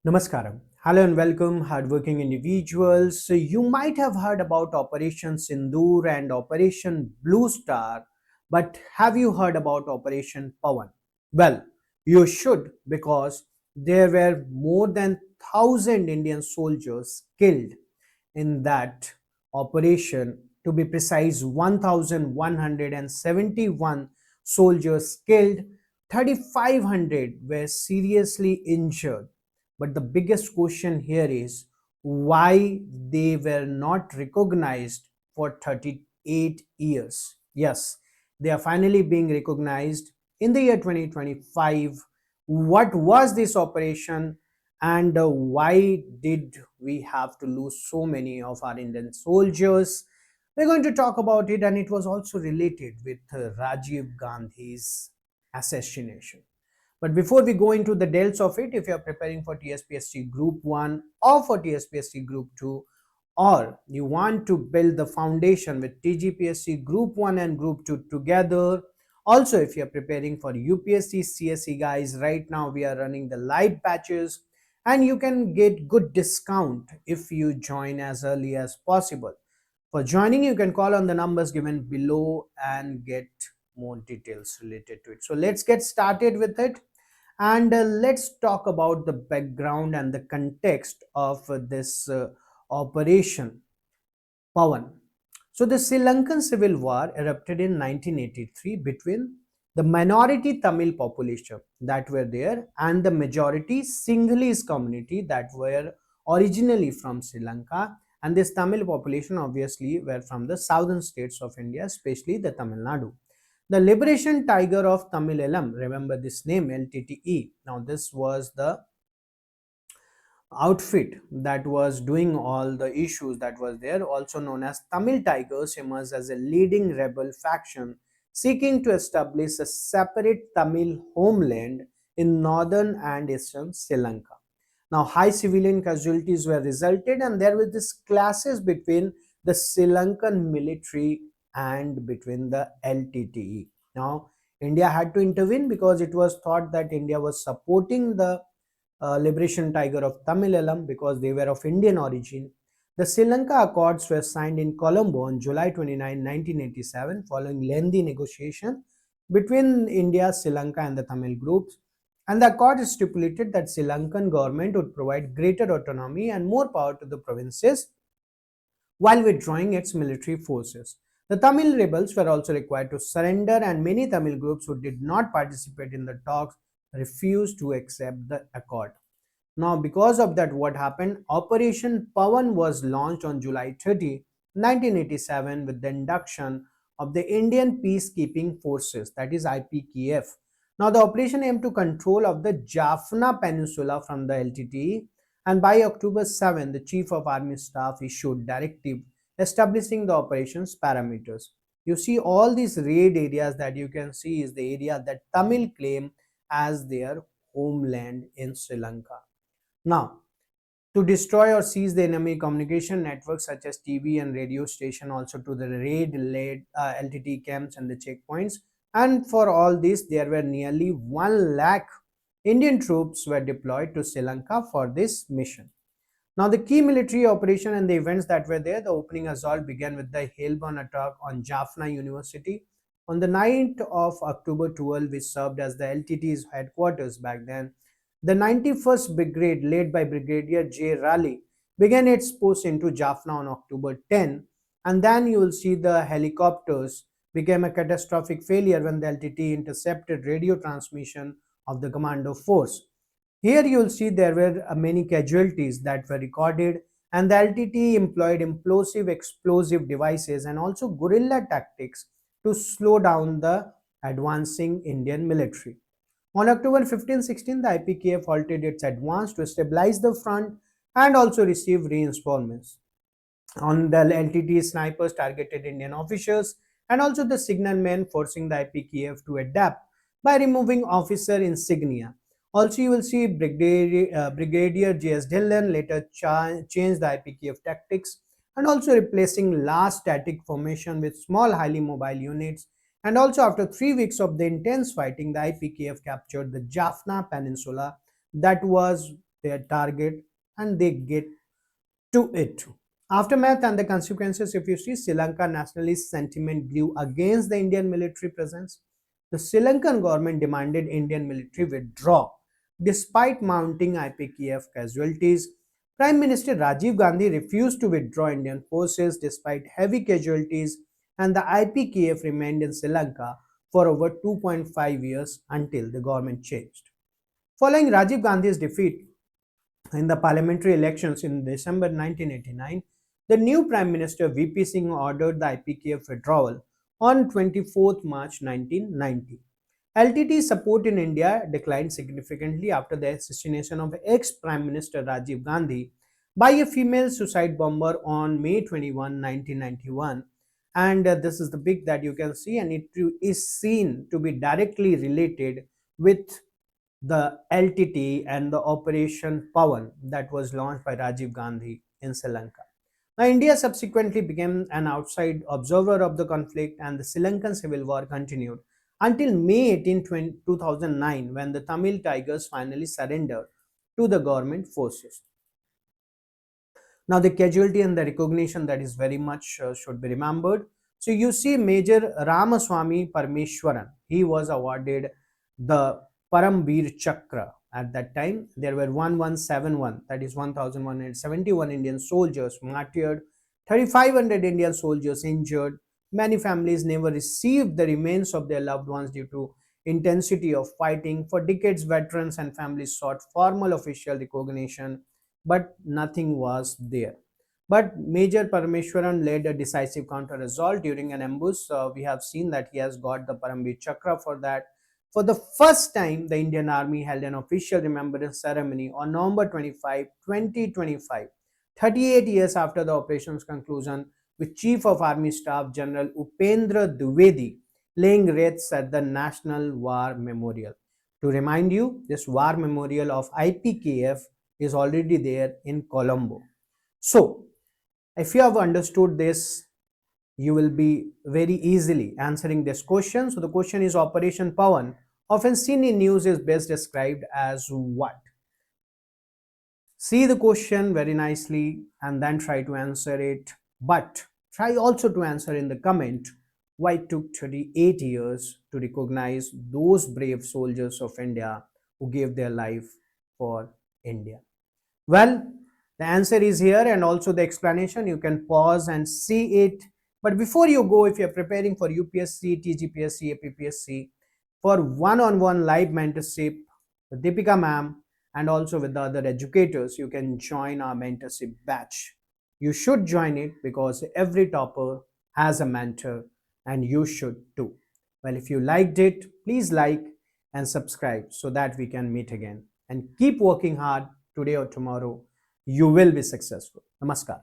Namaskaram. Hello and welcome, hardworking individuals. So you might have heard about Operation Sindoor and Operation Blue Star, but have you heard about Operation Pawan? Well, you should because there were more than 1,000 Indian soldiers killed in that operation. To be precise, 1,171 soldiers killed, 3,500 were seriously injured. But the biggest question here is why they were not recognized for 38 years. Yes, they are finally being recognized in the year 2025. What was this operation and why did we have to lose so many of our Indian soldiers? We're going to talk about it, and it was also related with Rajiv Gandhi's assassination. But before we go into the details of it, if you are preparing for TSPSC Group 1 or for TSPSC Group 2, or you want to build the foundation with TGPSC Group 1 and Group 2 together, also if you are preparing for UPSC CSE guys, right now we are running the live batches and you can get good discount if you join as early as possible. For joining, you can call on the numbers given below and get more details related to it. So let's get started with it, and let's talk about the background and the context of this Operation Pawan. So the Sri Lankan Civil War erupted in 1983 between the minority Tamil population that were there and the majority Sinhalese community that were originally from Sri Lanka, and this Tamil population obviously were from the southern states of India, especially the Tamil Nadu. The Liberation Tiger of Tamil Elam, remember this name, LTTE. Now this was the outfit that was doing all the issues that was there, also known as Tamil Tigers, emerged as a leading rebel faction seeking to establish a separate Tamil homeland in northern and eastern Sri Lanka. Now high civilian casualties were resulted, and there were these clashes between the Sri Lankan military and between the LTTE. Now India had to intervene because it was thought that India was supporting the Liberation Tiger of Tamil Elam because they were of Indian origin. The Sri Lanka Accords were signed in Colombo on July 29, 1987, following lengthy negotiation between India, Sri Lanka, and the Tamil groups. And the accord stipulated that Sri Lankan government would provide greater autonomy and more power to the provinces while withdrawing its military forces. The Tamil rebels were also required to surrender, and many Tamil groups who did not participate in the talks refused to accept the accord. Now, because of that, what happened? Operation Pawan was launched on July 30, 1987, with the induction of the Indian Peacekeeping Forces, that is IPKF. Now, the operation aimed to control of the Jaffna Peninsula from the LTTE, and by October 7, the Chief of Army Staff issued directive establishing the operations parameters. You see, all these raid areas that you can see is the area that Tamil claim as their homeland in Sri Lanka. Now, to destroy or seize the enemy communication networks such as TV and radio station, also to the raid-led LTT camps and the checkpoints. And for all this, there were nearly 1 lakh Indian troops were deployed to Sri Lanka for this mission. Now, the key military operation and the events that were there, the opening assault began with the Hailborn attack on Jaffna University on the 9th of October 12, which served as the LTT's headquarters back then. The 91st Brigade, led by Brigadier J. Raleigh, began its push into Jaffna on October 10, and then you will see the helicopters became a catastrophic failure when the LTT intercepted radio transmission of the commando force. Here you will see there were many casualties that were recorded, and the LTT employed implosive explosive devices and also guerrilla tactics to slow down the advancing Indian military. On October 15-16, the IPKF halted its advance to stabilize the front and also receive reinforcements. On the LTT, snipers targeted Indian officers and also the signalmen, forcing the IPKF to adapt by removing officer insignia. Also, you will see Brigadier J.S. Dhillon later changed the IPKF tactics and also replacing large static formation with small highly mobile units. And also after 3 weeks of the intense fighting, the IPKF captured the Jaffna Peninsula that was their target and they get to it. Aftermath and the consequences, if you see, Sri Lanka nationalist sentiment grew against the Indian military presence. The Sri Lankan government demanded Indian military withdraw. Despite mounting IPKF casualties, Prime Minister Rajiv Gandhi refused to withdraw Indian forces despite heavy casualties, and the IPKF remained in Sri Lanka for over 2.5 years until the government changed. Following Rajiv Gandhi's defeat, in the parliamentary elections in December 1989, the new Prime Minister VP Singh ordered the IPKF withdrawal on 24th March 1990. LTTE support in India declined significantly after the assassination of ex-Prime Minister Rajiv Gandhi by a female suicide bomber on May 21, 1991. And this is the big that you can see, and it is seen to be directly related with the LTTE and the Operation Pawan that was launched by Rajiv Gandhi in Sri Lanka. Now, India subsequently became an outside observer of the conflict, and the Sri Lankan civil war continued until May 18, 2009, when the Tamil Tigers finally surrendered to the government forces. Now, the casualty and the recognition that is very much should be remembered. So, you see, Major Ramaswamy Parameswaran, he was awarded the Parambir Chakra. At that time, there were 1171, that is 1171 Indian soldiers martyred, 3500 Indian soldiers injured. Many families never received the remains of their loved ones due to intensity of fighting. For decades, veterans and families sought formal official recognition, but nothing was there. But Major Parameswaran led a decisive counter assault during an ambush. We have seen that he has got the Parambir Chakra for that. For the first time, the Indian Army held an official remembrance ceremony on November 25, 2025, 38 years after the operation's conclusion, with Chief of Army Staff General Upendra Dwivedi laying wreaths at the National War Memorial. To remind you, this War Memorial of IPKF is already there in Colombo. So, if you have understood this, you will be very easily answering this question. So, the question is, Operation Pawan, often seen in news, is best described as what? See the question very nicely and then try to answer it. But try also to answer in the comment why it took 38 years to recognize those brave soldiers of India who gave their life for India. Well, the answer is here, and also the explanation. You can pause and see it. But before you go, if you're preparing for UPSC, TGPSC, APPSC, for one-on-one live mentorship with Deepika ma'am and also with the other educators, you can join our mentorship batch. You should join it because every topper has a mentor, and you should too. Well, if you liked it, please like and subscribe so that we can meet again. And keep working hard today or tomorrow. You will be successful. Namaskar.